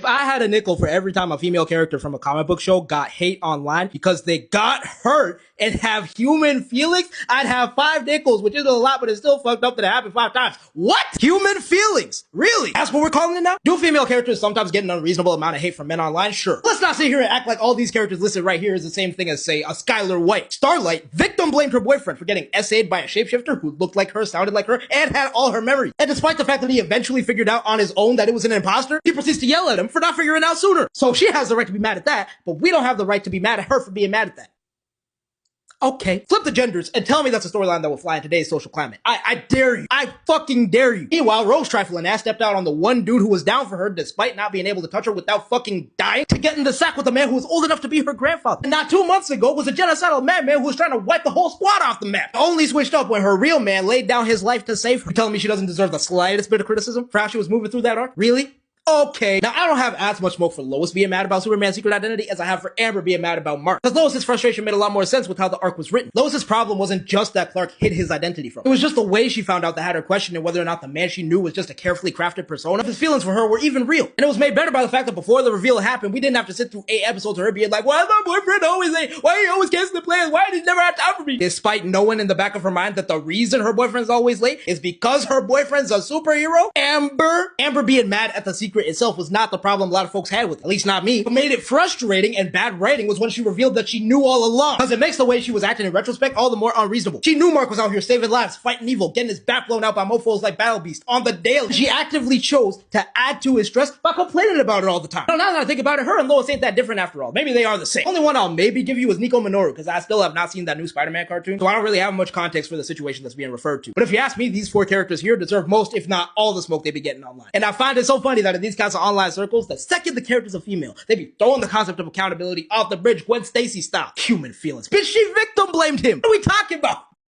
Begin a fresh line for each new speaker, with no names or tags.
If I had a nickel for every time a female character from a comic book show got hate online because they got hurt and have human feelings, I'd have 5 nickels, which isn't a lot, but it's still fucked up that it happened 5 times. What? Human feelings? Really? That's what we're calling it now? Do female characters sometimes get an unreasonable amount of hate from men online? Sure. Let's not sit here and act like all these characters listed right here is the same thing as, say, a Skyler White. Starlight, victim blamed her boyfriend for getting essayed by a shapeshifter who looked like her, sounded like her, and had all her memories. And despite the fact that he eventually figured out on his own that it was an imposter, he proceeds to yell at him for not figuring it out sooner. So she has the right to be mad at that, but we don't have the right to be mad at her for being mad at that. Okay. Flip the genders and tell me that's a storyline that will fly in today's social climate. I dare you. I fucking dare you. Meanwhile, Rose trifling ass stepped out on the one dude who was down for her despite not being able to touch her without fucking dying to get in the sack with a man who was old enough to be her grandfather. And not 2 months ago was a genocidal madman who was trying to wipe the whole squad off the map. Only switched up when her real man laid down his life to save her. You telling me she doesn't deserve the slightest bit of criticism for how she was moving through that arc? Really? Okay. Now, I don't have as much smoke for Lois being mad about Superman's secret identity as I have for Amber being mad about Mark. Because Lois' frustration made a lot more sense with how the arc was written. Lois' problem wasn't just that Clark hid his identity from her. It was just the way she found out that had her questioning whether or not the man she knew was just a carefully crafted persona. His feelings for her were even real. And it was made better by the fact that before the reveal happened, we didn't have to sit through 8 episodes of her being like, why is my boyfriend always late? Why he always canceling plans? Why did he never have time for me? Despite knowing in the back of her mind that the reason her boyfriend's always late is because her boyfriend's a superhero. Amber being mad at the secret itself was not the problem a lot of folks had with it. At least not me. What made it frustrating and bad writing was when she revealed that she knew all along. Because it makes the way she was acting in retrospect all the more unreasonable. She knew Mark was out here saving lives, fighting evil, getting his back blown out by mofos like Battle Beast on the daily. She actively chose to add to his stress by complaining about it all the time. Now that I think about it, her and Lois ain't that different after all. Maybe they are the same. Only one I'll maybe give you is Nico Minoru, because I still have not seen that new Spider-Man cartoon, so I don't really have much context for the situation that's being referred to. But if you ask me, these 4 characters here deserve most, if not all, the smoke they be getting online. And I find it so funny that in these kinds of online circles, the second the character's a female, they be throwing the concept of accountability off the bridge, Gwen Stacy style. Human feelings. Bitch, she victim blamed him. What are we talking about?